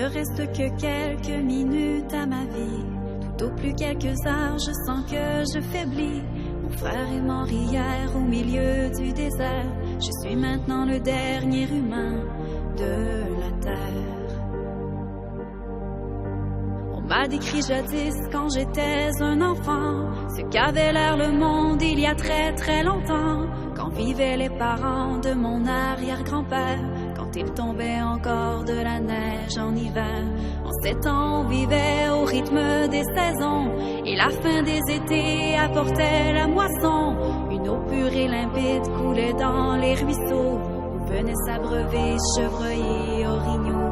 ne reste que quelques minutes à ma vie. Tout au plus quelques heures, je sens que je faiblis. Mon frère est mort hier au milieu du désert. Je suis maintenant le dernier humain de la terre. On m'a décrit jadis quand j'étais un enfant ce qu'avait l'air le monde il y a très très longtemps, quand vivaient les parents de mon arrière-grand-père, quand il tombait encore de la neige en hiver. En ces temps, on vivait au rythme des saisons, et la fin des étés apportait la moisson. Une eau pure et limpide coulait dans les ruisseaux, où venaient s'abreuver chevreuils et orignaux.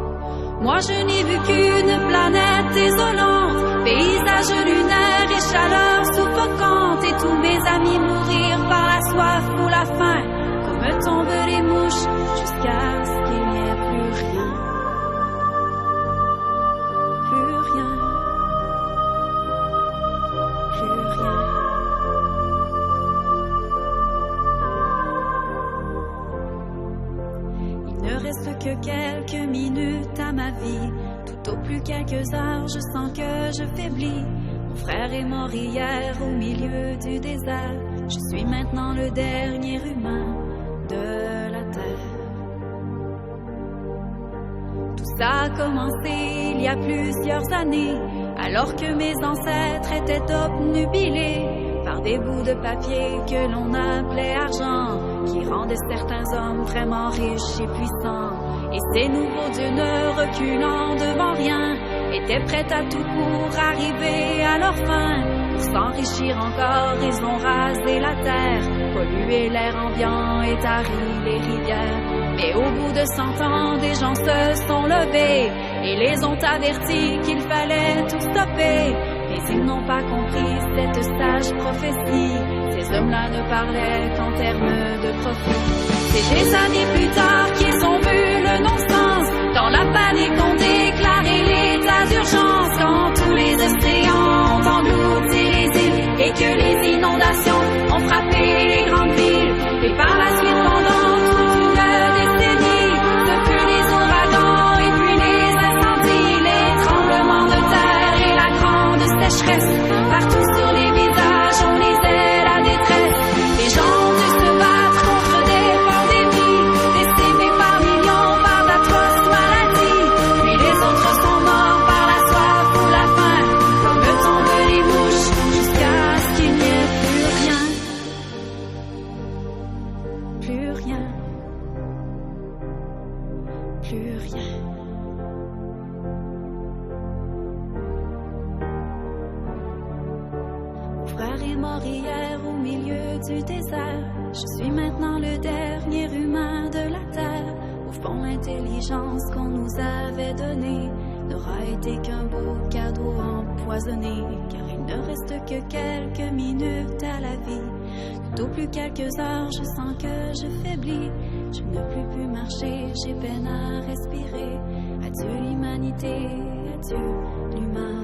Moi je n'ai vu qu'une planète désolante, paysage lunaire et chaleur suffocante, et tous mes amis mourir par la soif ou la faim, comme tombent les mouches, jusqu'à ce qu'il n'y ait plus rien. Plus rien. Plus rien. Il ne reste que quelques minutes à ma vie. Tout au plus quelques heures, je sens que je faiblis. Mon frère est mort hier au milieu du désert. Je suis maintenant le dernier humain de la terre. Tout ça a commencé il y a plusieurs années, alors que mes ancêtres étaient obnubilés par des bouts de papier que l'on appelait argent, qui rendaient certains hommes vraiment riches et puissants. Et ces nouveaux dieux, ne reculant devant rien, étaient prêts à tout pour arriver à leur fin. Pour s'enrichir encore, ils ont rasé la terre, pollué l'air ambiant et tari les rivières. Mais au bout de 100 ans, des gens se sont levés et les ont avertis qu'il fallait tout stopper. Mais ils n'ont pas compris cette sage prophétie. Ces hommes-là ne parlaient qu'en termes de profit. C'est des années plus tard qu'ils ont vu le non-sens. Dans la panique, on déclarait l'état d'urgence, quand tous les océans ont englouti les îles et que les inondations ont frappé les grandes villes. Et par la suite, pendant toute une décennie, ce fut les ouragans et puis les incendies, les tremblements de terre et la grande sécheresse. Partout sur les visages, on lisait la détresse. Les gens ont dû se battre contre des pandémies, décimés par millions par d'atroces maladies. Puis les autres sont morts par la soif ou la faim, comme tombent les mouches, jusqu'à ce qu'il n'y ait plus rien. Plus rien. Plus rien. Mon frère est mort hier au milieu du désert. Je suis maintenant le dernier humain de la terre. Au fond, l'intelligence qu'on nous avait donnée n'aura été qu'un beau cadeau empoisonné, car il ne reste que quelques minutes à la vie. Tout au plus quelques heures, je sens que je faiblis. Je ne peux plus marcher, j'ai peine à respirer. Adieu l'humanité, adieu l'humain.